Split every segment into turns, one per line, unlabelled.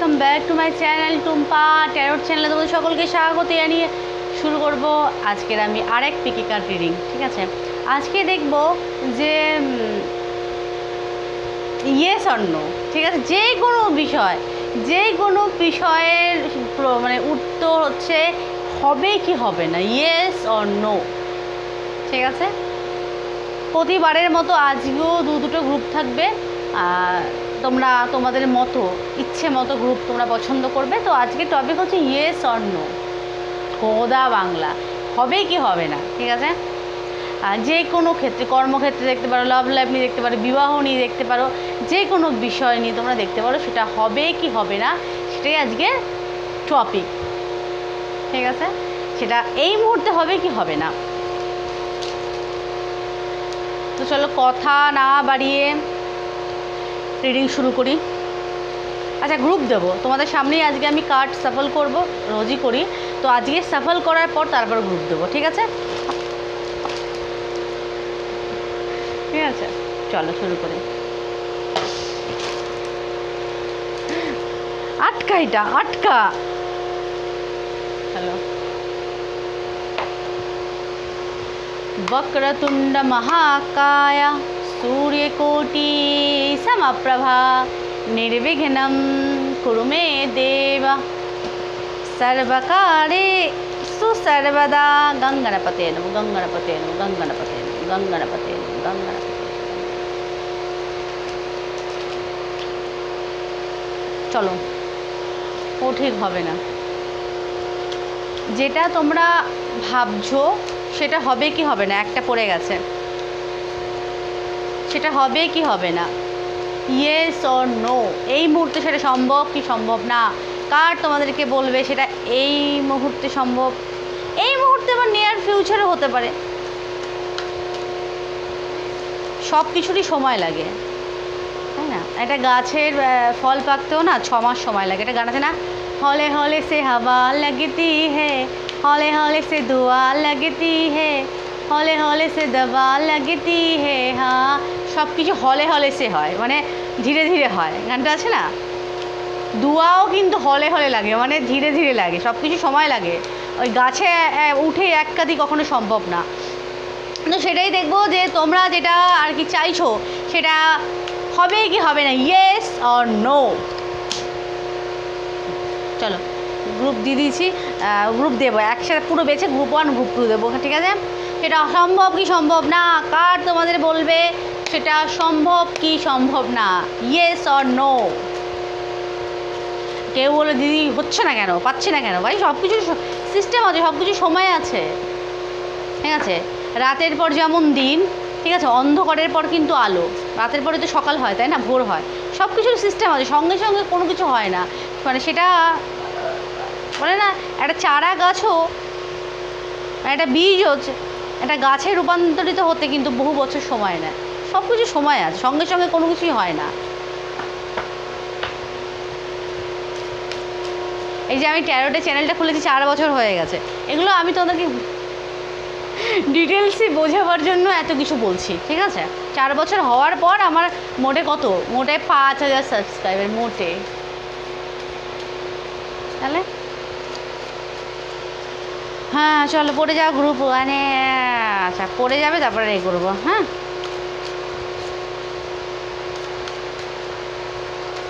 Welcome back to my channel Tumpa tarot চ্যানেলে তোমাদের সকলকে স্বাগত জানিয়ে শুরু করব আজকের আমি আরেক পিকি কার্ড রিডিং। ঠিক আছে, আজকে দেখব যে ইয়েস অর নো। ঠিক আছে, যে কোনো বিষয়ের মানে উত্তর হচ্ছে হবে কি হবে না, ইয়েস অর নো। ঠিক আছে, প্রতিবারের মতো আজকেও দুটো গ্রুপ থাকবে। তোমরা তোমাদের মতো ইচ্ছে মতো গ্রুপ তোমরা পছন্দ করবে। তো আজকের টপিক হচ্ছে ইয়েস অর নো, খোদা বাংলা, হবে কি হবে না। ঠিক আছে, যে কোনো ক্ষেত্রে, কর্মক্ষেত্রে দেখতে পারো, লাভ লাইফ নিয়ে দেখতে পারো, বিবাহ নিয়ে দেখতে পারো, যে কোনো বিষয় নিয়ে তোমরা দেখতে পারো, সেটা হবে কি হবে না সেটাই আজকের টপিক। ঠিক আছে, সেটা এই মুহূর্তে হবে কি হবে না। তো চলো কথা না বাড়িয়ে রিডিং শুরু করি। আচ্ছা, গ্রুপ দেবো তোমাদের সামনেই। আজকে আমি কার্ড সাফল করব, রোজই করি। তো আজকে সাফল করার পর তারপর গ্রুপ দেবো। ঠিক আছে, ঠিক আছে, চলো শুরু করি। আটকা, এটা আটকা। চলো। वक्रतुंड महाकाय सूर्यकोटि समप्रभा निर्विघ्नं कुरु मे देव सर्वकार्येषु सर्वदा। गंगणपते नमः, गंगणपते नमः, गंगणपते नमः, गंगणपते नमः, गंगणपते। চলো, ও ঠিক হবে না। যেটা তোমরা ভাবছো সেটা হবে কি হবে না, একটা পড়ে গেছে, সেটা হবে কি হবে না, ইয়েস অর নো। এই মুহূর্তে সেটা সম্ভব কি সম্ভব না, কার তোমাদেরকে বলবে সেটা এই মুহূর্তে সম্ভব, এই মুহূর্তে বা নিয়ার ফিউচারও হতে পারে। সব কিছুরই সময় লাগে, তাই না? একটা গাছের ফল পাকতেও না 6 মাস সময় লাগে। এটা গান আছে না, হলে হলে সে হাওয়া लगती है, हौले हौले से दुआ लगती है, हौले हौले से दवा लगती है। हाँ, সব কিছু হলে হলে সে হয়, মানে ধীরে ধীরে হয়। গানটা আছে না, দুয়াও কিন্তু হলে হলে লাগে, মানে ধীরে ধীরে লাগে। সব কিছু সময় লাগে, ওই গাছে উঠে এক কাদি কখনো সম্ভব না। তো সেটাই দেখবো যে তোমরা যেটা আর কি চাইছো সেটা হবে কি হবে না, ইয়েস অর নো। চলো গ্রুপ দিয়ে দিয়েছি, গ্রুপ দেবো একসাথে পুরো বেছে, গ্রুপ 1 গ্রুপ 2 দেবো। ঠিক আছে, সেটা সম্ভব কি সম্ভব না, কার তোমাদের বলবে সেটা সম্ভব কি সম্ভব না, ইয়েস অর নো। কেউ বলে দিদি হচ্ছে না কেন, পাচ্ছে না কেন, ভাই সব কিছু সিস্টেম আছে, সব কিছু সময় আছে। ঠিক আছে, রাতের পর যেমন দিন, ঠিক আছে, অন্ধকারের পর কিন্তু আলো, রাতের পরে তো সকাল হয়, তাই না, ভোর হয়। সব কিছুর সিস্টেম আছে, সঙ্গে সঙ্গে কোনো কিছু হয় না। মানে সেটা বলে না, একটা চারা গাছও, একটা বীজ হচ্ছে, একটা গাছে রূপান্তরিত হতে কিন্তু বহু বছর সময় নেয়। সব কিছু সময় আছে, সঙ্গে সঙ্গে কোনো কিছুই হয় না। এই যে আমি ট্যারোটের চ্যানেলটা খুলেছি 4 বছর হয়ে গেছে। এগুলো আমি তোমাদেরকে ডিটেলসে বোঝাবার জন্য এত কিছু বলছি। ঠিক আছে, 4 বছর হওয়ার পর আমার মোটে 5000 সাবস্ক্রাইবার মোটে। তাহলে হ্যাঁ, চলো পড়ে যাও গ্রুপ 1। আচ্ছা, পড়ে যাবে, তারপরে এ করবো। হ্যাঁ,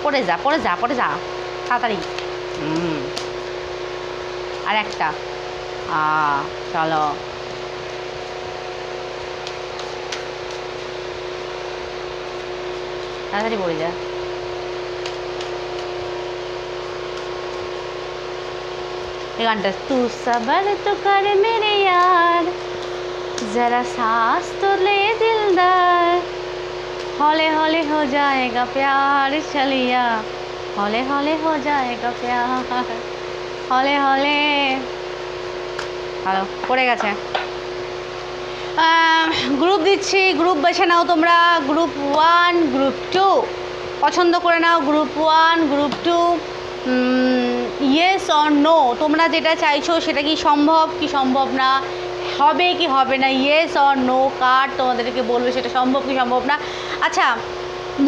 পড়ে যা পড়ে যা পড়ে যা তাড়াতাড়ি। আর একটা চলো, তাড়াতাড়ি পড়ে যা। ये गानটা, तू सबर तो कर मेरे यार, जरा सांस तो ले दिलदार, हौले हौले हो जाएगा प्यार चलिया, हौले हौले हो जाएगा प्यार, हौले हौले। ভালো পড়ে গেছে। গ্রুপ দিচ্ছি, গ্রুপ বেছে নাও তোমরা। গ্রুপ 1 গ্রুপ 2 পছন্দ করে নাও। Group 1 group 2, yes or no, তোমরা যেটা চাইছো সেটা কি সম্ভব কি সম্ভব না, হবে কি হবে না, ইয়েস অর নো, কার তোমাদেরকে বলবে সেটা সম্ভব কি সম্ভব না। আচ্ছা,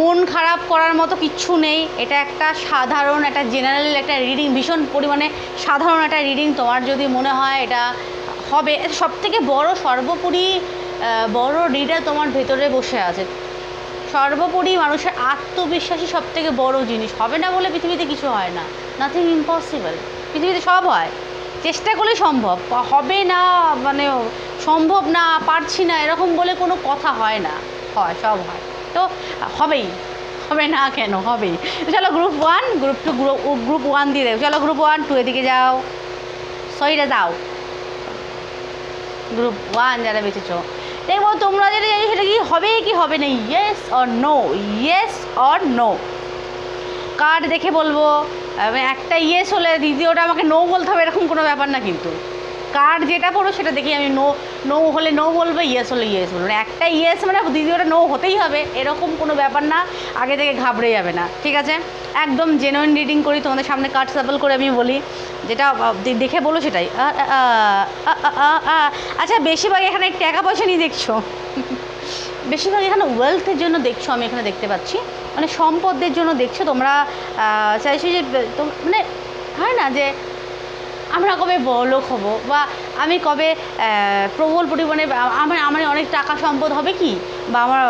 মন খারাপ করার মতো কিচ্ছু নেই, এটা একটা সাধারণ একটা জেনারেল একটা রিডিং, ভীষণ পরিমাণে সাধারণ একটা রিডিং। তোমার যদি মনে হয় এটা হবে, সবথেকে বড় সর্বোপরি বড় রিডার তোমার ভেতরে বসে আছে। সর্বোপরি মানুষের আত্মবিশ্বাসী সবথেকে বড় জিনিস। হবে না বলে পৃথিবীতে কিছু হয় না, নাথিং ইম্পসিবল, পৃথিবীতে সব হয়, চেষ্টা করলে সম্ভব। হবে না মানে সম্ভব না, পারছি না এরকম বলে কোনো কথা হয় না, হয়, সব হয়, তো হবেই, হবে না কেন, হবেই। চলো গ্রুপ 1 গ্রুপ 2 গ্রুপ 1 দিয়ে দেবো। চলো গ্রুপ 1 2 এদিকে যাও, সইটা যাও। গ্রুপ 1 যারা বেঁচেছো, দেখবো তোমরা যেটা জানি সেটা কি হবে কি হবে না, yes or no, yes or no. Card দেখে বলবো, একটা ইয়েস হলে দ্বিতীয়টা আমাকে নো বলতে হবে এরকম কোনো ব্যাপার না, কিন্তু কার্ড যেটা পড়ো সেটা দেখি আমি নো হলে নো বলবো, ইয়েস হলে ইয়েস বলবো। মানে একটা ইয়েস মানে দ্বিতীয়টা নো হতেই হবে এরকম কোনো ব্যাপার না, আগে থেকে ঘাবড়ে যাবে না, ঠিক আছে? একদম জেনুইন রিডিং করি, তোমাদের সামনে কার্ড সাপল করে আমি বলি, যেটা দেখে বলো সেটাই। আচ্ছা, বেশিরভাগ এখানে টাকা পয়সা নিয়ে দেখছো, বেশিরভাগ এখানে ওয়েলথের জন্য দেখছো, আমি এখানে দেখতে পাচ্ছি, মানে সম্পদের জন্য দেখছো তোমরা। চাইছো যে মানে হয় না যে আমরা কবে বড়লোক হব, বা আমি কবে প্রবল পরিমাণে আমার অনেক টাকা সম্পদ হবে কি, বা আমার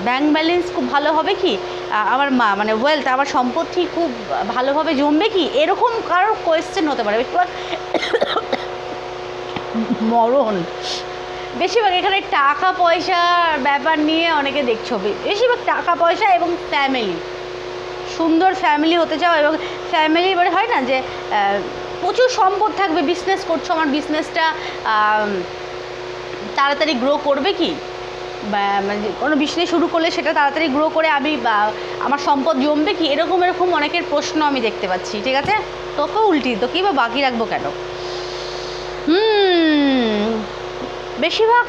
ব্যাংক ব্যালেন্স খুব ভালো হবে কি, আমার মানে ওয়েলথ আমার সম্পত্তি খুব ভালোভাবে জমবে কি, এরকম কারোর কোয়েশ্চেন হতে পারে। মরণ বেশিরভাগ এখানে টাকা পয়সার ব্যাপার নিয়ে অনেকে দেখছো, বেশিরভাগ টাকা পয়সা এবং ফ্যামিলি, সুন্দর ফ্যামিলি হতে চাও, এবং ফ্যামিলি এবারে হয় না যে প্রচুর সম্পদ থাকবে, বিজনেস করছো, আমার বিজনেসটা তাড়াতাড়ি গ্রো করবে কি, বা মানে কোনো বিজনেস শুরু করলে সেটা তাড়াতাড়ি গ্রো করে আমি আমার সম্পদ জমবে কি, এরকম অনেকের প্রশ্ন আমি দেখতে পাচ্ছি, ঠিক আছে? তোকে উল্টি তো কি বা বাকি রাখবো কেন? বেশিরভাগ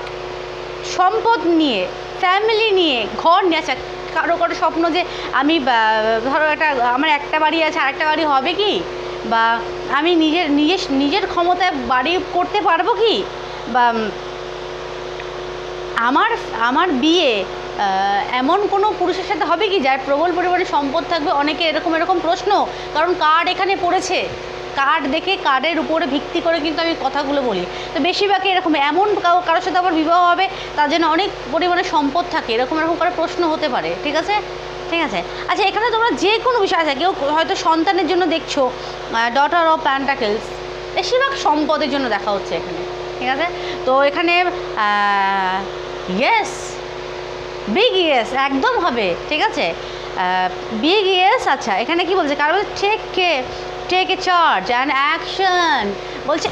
সম্পদ নিয়ে, ফ্যামিলি নিয়ে, ঘর নিয়ে। আচ্ছা, কারো স্বপ্ন যে আমি ধরো আমার একটা বাড়ি আছে, আরেকটা বাড়ি হবে কি, বা আমি নিজের ক্ষমতায় বাড়ি করতে পারবো কি, বা আমার বিয়ে এমন কোনো পুরুষের সাথে হবে কি যার প্রবল পরিমাণে সম্পদ থাকবে। অনেকে এরকম প্রশ্ন, কারণ কার্ড এখানে পড়েছে, কার্ড দেখে কার্ডের উপরে ভিত্তি করে কিন্তু আমি কথাগুলো বলি। তো বেশিরভাগই এরকম, এমন কারোর সাথে আবার বিবাহ হবে তার জন্য অনেক পরিমাণে সম্পদ থাকে, এরকম করে প্রশ্ন হতে পারে, ঠিক আছে? ঠিক আছে। আচ্ছা, এখানে তোমরা যে কোনো বিষয় আছে, কেউ হয়তো সন্তানের জন্য দেখছো, ডটার অফ পেন্টাকেলস, বেশিরভাগ সম্পদের জন্য দেখা হচ্ছে এখানে, ঠিক আছে? তো এখানে ইয়েস, বিগ ইয়েস একদম হবে, ঠিক আছে? Big yes. আচ্ছা, এখানে কি বলছে, কারণ take a charge and action বলছে,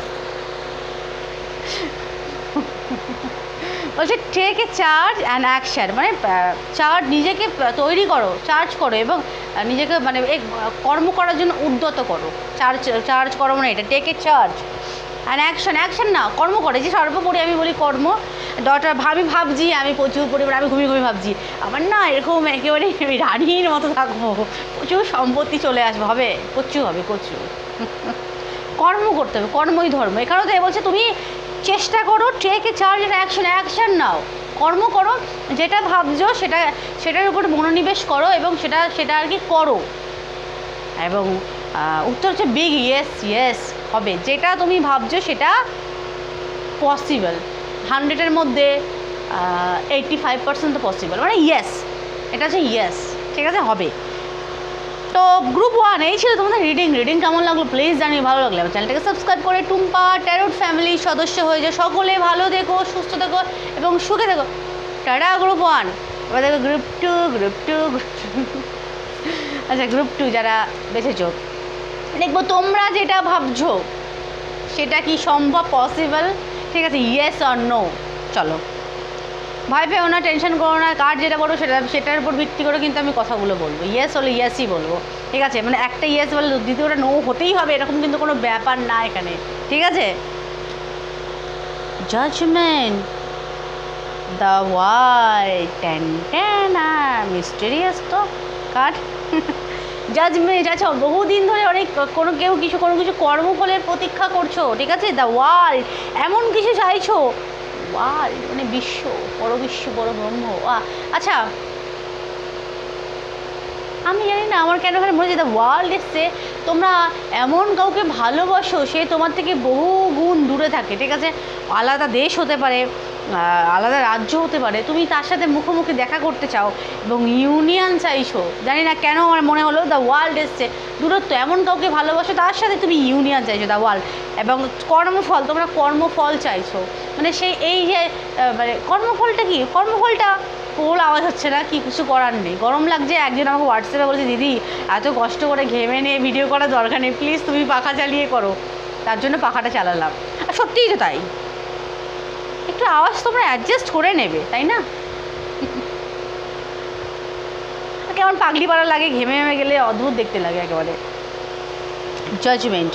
take a charge and action, মানে চার্জ, নিজেকে তৈরি করো, চার্জ করো, এবং নিজেকে মানে কর্ম করার জন্য উদ্যত করো। চার্জ করো মানে এটা, take a charge and action না, কর্ম করে, যে সর্বোপরি আমি বলি কর্ম। ডটার আমি ভাবছি, আমি প্রচুর পরিমাণে আমি ঘুমিয়ে ভাবছি আমার না এরকম একেবারে রানীর মতো থাকবো, প্রচুর সম্পত্তি চলে আসবে, হবে প্রচুর, কর্ম করতে হবে, কর্মই ধর্ম। এখানেও তো বলছে তুমি চেষ্টা করো, take a charge and action নাও, কর্ম করো, যেটা ভাবছো সেটার উপর মনোনিবেশ করো, এবং সেটা আর কি করো। এবং উত্তর হচ্ছে বিগ ইয়েস হবে, যেটা তুমি ভাবছো সেটা পসিবল, 100-এর মধ্যে 85% তো পসিবল, মানে ইয়েস, এটা হচ্ছে ইয়েস, ঠিক আছে, হবে। তো গ্রুপ 1 এই ছিল তোমাদের রিডিং কেমন লাগলো প্লিজ জানিয়ে, ভালো লাগলে আমার চ্যানেলটাকে সাবস্ক্রাইব করে টুম্পা ট্যারোট ফ্যামিলির সদস্য হয়ে যাও। সকলে ভালো থেকো, সুস্থ থেকো এবং সুখে থেকো। Tata group 1। এবার দেখো গ্রুপ 2। আচ্ছা, গ্রুপ 2 যারা বেছেছো, দেখবো তোমরা যেটা ভাবছো সেটা কি সম্ভব, পসিবল, ঠিক আছে, ইয়েস অর নো। চলো, ভয় পেও না, টেনশন করো না, কার্ড যেটা বলবো সেটার উপর ভিত্তি করে কিন্তু আমি কথাগুলো বলবো। ইয়েস হলে ইয়েসই বলবো, ঠিক আছে? মানে একটা ইয়েস বলে দ্বিতীয়টা নো হতেই হবে এরকম কিন্তু কোনো ব্যাপার না এখানে, ঠিক আছে? জাজমেন্ট, দ্য ওয়ার্ল্ড, মিস্টেরিয়াস তো কার্ড। জাজমেন্ট। আচ্ছা, বহুদিন ধরে কোনো কিছু কর্মফলের প্রতীক্ষা করছো, ঠিক আছে? দ্য ওয়ার্ল্ড, এমন কিছু চাইছো, ওয়ার্ল্ড মানে বিশ্ব, বড় বিশ্ব, বড় ব্রহ্ম। আচ্ছা, আমি জানি না আমার কেন মনে হচ্ছে দ্য ওয়ার্ল্ড এসছে তোমরা এমন কাউকে ভালোবাসো সে তোমার থেকে বহু গুণ দূরে থাকে, ঠিক আছে, আলাদা দেশ হতে পারে, আলাদা রাজ্য হতে পারে, তুমি তার সাথে মুখোমুখি দেখা করতে চাও এবং ইউনিয়ন চাইছো। জানি না কেন আমার মনে হলো দ্য ওয়ার্ল্ড এসছে দূরত্ব, এমন কাউকে ভালোবাসো তার সাথে তুমি ইউনিয়ন চাইছো, দ্য ওয়ার্ল্ড। এবং কর্মফল, তোমরা কর্মফল চাইছো, মানে সেই এই যে মানে কর্মফলটা কি, কর্মফলটা পোল আওয়াজ হচ্ছে না, কি কিছু করার নেই, গরম লাগছে। একজন আমাকে হোয়াটসঅ্যাপে বলছে দিদি এত কষ্ট করে ঘেমে নিয়ে ভিডিও করার দরকার নেই, প্লিজ তুমি পাখা চালিয়ে করো, তার জন্য পাখাটা চালালাম। আর সত্যিই তো তাই, একটু আওয়াজ তোমরা অ্যাডজাস্ট করে নেবে, তাই না? কেমন পাগলি পাড়া লাগে, ঘেমে ঘেমে গেলে অদ্ভুত দেখতে লাগে একেবারে। জাজমেন্ট,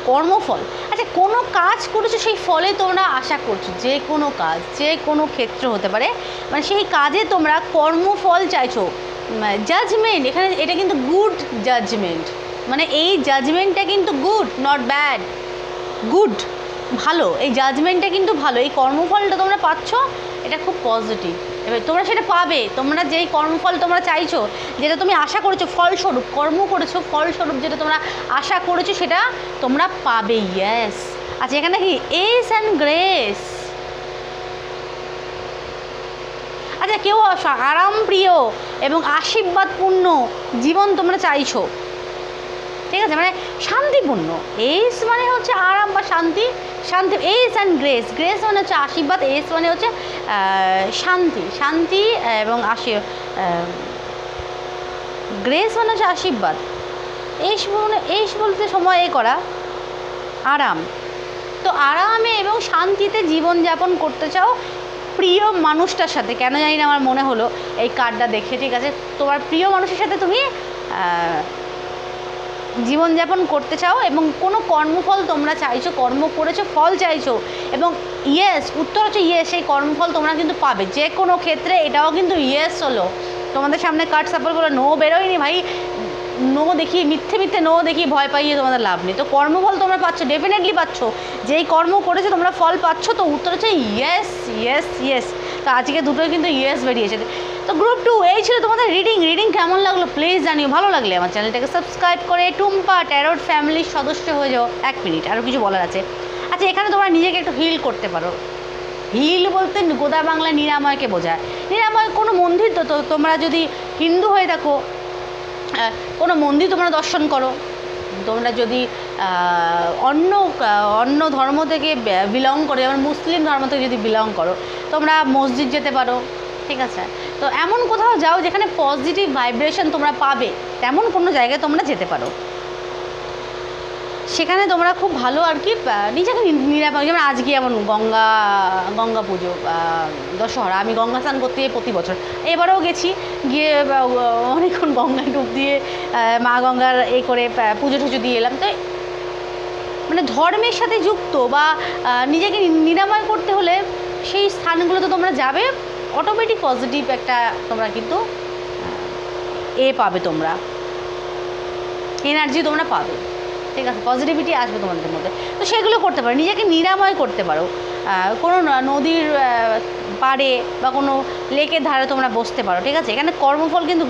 কর্মফল। আচ্ছা, কোনো কাজ করেছো সেই ফলে তোমরা আশা করছো, যে কোনো কাজ, যে কোনো ক্ষেত্র হতে পারে, মানে সেই কাজে তোমরা কর্মফল চাইছো। জাজমেন্ট, এখানে এটা কিন্তু গুড জাজমেন্ট, মানে এই জাজমেন্টটা কিন্তু গুড, নট ব্যাড, গুড, ভালো, এই জাজমেন্টটা কিন্তু ভালো, এই কর্মফলটা তোমরা পাচ্ছ, এটা খুব পজিটিভ। এবার তোমরা সেটা পাবে, তোমরা যেই কর্মফল তোমরা চাইছো, যেটা তুমি আশা করেছো, ফলস্বরূপ কর্ম করেছো, ফলস্বরূপ যেটা তোমরা আশা করেছো সেটা তোমরা পাবে। ইয়েস। আচ্ছা, এখানে কি এস অ্যান্ড গ্রেস। আচ্ছা, কেউ আরামপ্রিয় এবং আশীর্বাদপূর্ণ জীবন তোমরা চাইছো, ঠিক আছে, মানে শান্তিপূর্ণ। এস মানে হচ্ছে আরাম বা শান্তি, শান্তি। এস অ্যান্ড গ্রেস, গ্রেস মানে হচ্ছে আশীর্বাদ, এস মানে হচ্ছে শান্তি, শান্তি এবং গ্রেস মানে হচ্ছে আশীর্বাদ। এস বলতে সময় এ করা আরাম, তো আরামে এবং শান্তিতে জীবনযাপন করতে চাও প্রিয় মানুষটার সাথে। কেন জানি না আমার মনে হলো এই কার্ডটা দেখে, ঠিক আছে, তোমার প্রিয় মানুষের সাথে তুমি জীবনযাপন করতে চাও এবং কোনো কর্মফল তোমরা চাইছো, কর্ম করেছো, ফল চাইছো, এবং ইয়েস, উত্তর হচ্ছে ইয়েস, সেই কর্মফল তোমরা কিন্তু পাবে যে কোনো ক্ষেত্রে। এটাও কিন্তু ইয়েস হলো, তোমাদের সামনে কার্ড সাপোর্ট করে নো বেরোয়নি ভাই, নো দেখিয়ে, মিথ্যে মিথ্যে নো দেখিয়ে ভয় পাইয়ে তোমাদের লাভ নেই। তো কর্মফল তোমরা পাচ্ছ, ডেফিনেটলি পাচ্ছ, যেই কর্ম করেছো তোমরা ফল পাচ্ছ, তো উত্তর হচ্ছে ইয়েস, ইয়েস, ইয়েস। তো আজকে দুটোই কিন্তু ইয়েস বেরিয়েছে। তো গ্রুপ 2 এই ছিল তোমাদের রিডিং কেমন লাগলো প্লিজ জানিও, ভালো লাগলে আমার চ্যানেলটাকে সাবস্ক্রাইব করে টুম্পা ট্যারোট ফ্যামিলির সদস্য হয়ে যাও। 1 মিনিট আরও কিছু বলার আছে। আচ্ছা, এখানে তোমরা নিজেকে একটু হিল করতে পারো। হিল বলতে গোদা বাংলা নিরাময়কে বোঝায়। নিরাময় কোনো মন্দির, তো তোমরা যদি হিন্দু হয়ে থাকো কোনো মন্দির তোমরা দর্শন করো, তোমরা যদি অন্য ধর্ম থেকে বিলং করো, যেমন মুসলিম ধর্ম থেকে যদি বিলং করো, তোমরা মসজিদ যেতে পারো, ঠিক আছে। তো এমন কোথাও যাও যেখানে পজিটিভ ভাইব্রেশন তোমরা পাবে, তেমন কোনো জায়গায় তোমরা যেতে পারো, সেখানে তোমরা খুব ভালো আর কি নিজেকে নিরাপদ। যেমন আজকে যেমন গঙ্গা পুজো, দশহরা, আমি গঙ্গা স্নান করতে প্রতি বছর, এবারেও গেছি, গিয়ে অনেকক্ষণ গঙ্গায় ডুব দিয়ে মা গঙ্গার করে পুজো টুজো দিয়ে এলাম। তো মানে ধর্মের সাথে যুক্ত বা নিজেকে নিরাময় করতে হলে সেই স্থানগুলোতে তোমরা যাবে, অটোমেটিক পজিটিভ একটা তোমরা কিন্তু পাবে, তোমরা এনার্জি তোমরা পাবে, ঠিক আছে, পজিটিভিটি আসবে তোমাদের মধ্যে। তো সেগুলো করতে পারো, নিজেকে নিরাময় করতে পারো। কোনো নদীর পাড়ে বা কোনো লেকের ধারে তোমরা বসতে পারো, ঠিক আছে। এখানে কর্মফল কিন্তু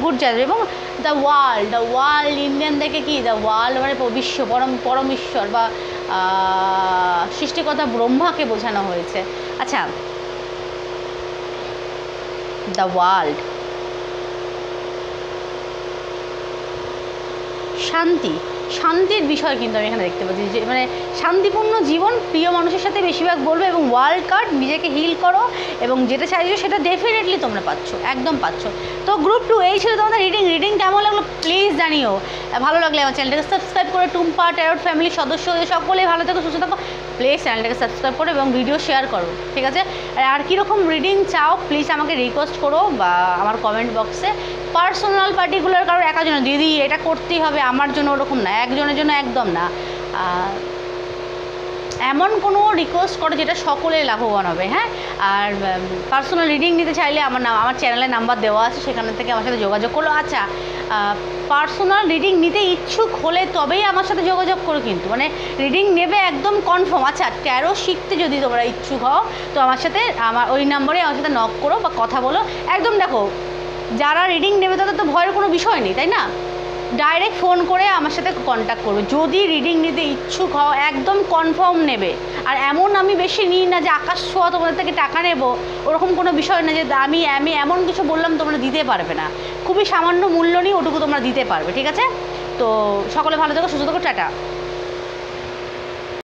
গুড যাবে। এবং দ্য ওয়ার্ল্ড ইন্ডিয়ান থেকে কি, দ্য ওয়ার্ল্ড মানে বিশ্ব, পরম ঈশ্বর বা সৃষ্টিকর্তা ব্রহ্মাকে বোঝানো হয়েছে। আচ্ছা, দ্য ওয়ার্ল্ড, শান্তির বিষয় কিন্তু আমি এখানে দেখতে পাচ্ছি, যে মানে শান্তিপূর্ণ জীবন, প্রিয় মানুষের সাথে বেশিরভাগ বলবো। এবং ওয়ার্ল্ড কার্ড, নিজেকে হিল করো এবং যেটা চাইছো সেটা ডেফিনেটলি তোমরা পাচ্ছ, একদম পাচ্ছ। তো গ্রুপ 2 এই ছিল তোমাদের রিডিং কেমন লাগলো প্লিজ জানিও। ভালো লাগলে আমার চ্যানেলটাকে সাবস্ক্রাইব করে টুম্পা ট্যারোট ফ্যামিলির সদস্য হয়ে সকলেই ভালো থাকো, সুস্থ থাকো। প্লিজ চ্যানেলটাকে সাবস্ক্রাইব করো এবং ভিডিও শেয়ার করো, ঠিক আছে। আর কীরকম রিডিং চাও প্লিজ আমাকে রিকোয়েস্ট করো বা আমার কমেন্ট বক্সে। পার্সোনাল পার্টিকুলার কারো একার জন্য দিদি এটা করতেই হবে আমার জন্য, ওরকম না, একজনের জন্য একদম না। এমন কোনো রিকোয়েস্ট করো যেটা সকলের লাভবান হবে, হ্যাঁ। আর পার্সোনাল রিডিং নিতে চাইলে আমার চ্যানেলের নাম্বার দেওয়া আছে, সেখান থেকে আমার সাথে যোগাযোগ করো। আচ্ছা, পার্সোনাল রিডিং নিতে ইচ্ছুক হলে তবেই আমার সাথে যোগাযোগ করো, কিন্তু মানে রিডিং নেবে একদম কনফার্ম। আচ্ছা, ট্যারো শিখতে যদি তোমরা ইচ্ছুক হও তো আমার সাথে ওই নম্বরে আমার সাথে নক করো বা কথা বলো। একদম দেখো, যারা রিডিং নেবে তাদের তো ভয়ের কোনো বিষয় নেই, তাই না? ডাইরেক্ট ফোন করে আমার সাথে কন্ট্যাক্ট করবে যদি রিডিং নিতে ইচ্ছুক হও, একদম কনফার্ম নেবে। আর এমন আমি বেশি নিই না যে আকাশ ছোঁয়া তোমাদের থেকে টাকা নেব, ওরকম কোনো বিষয় না যে আমি আমি এমন কিছু বললাম তোমরা দিতে পারবে না। খুবই সামান্য মূল্য নিয়ে ওটুকু তোমরা দিতে পারবে, ঠিক আছে? তো সকলে ভালো থেকো, সুস্থ থেকো, টাটা।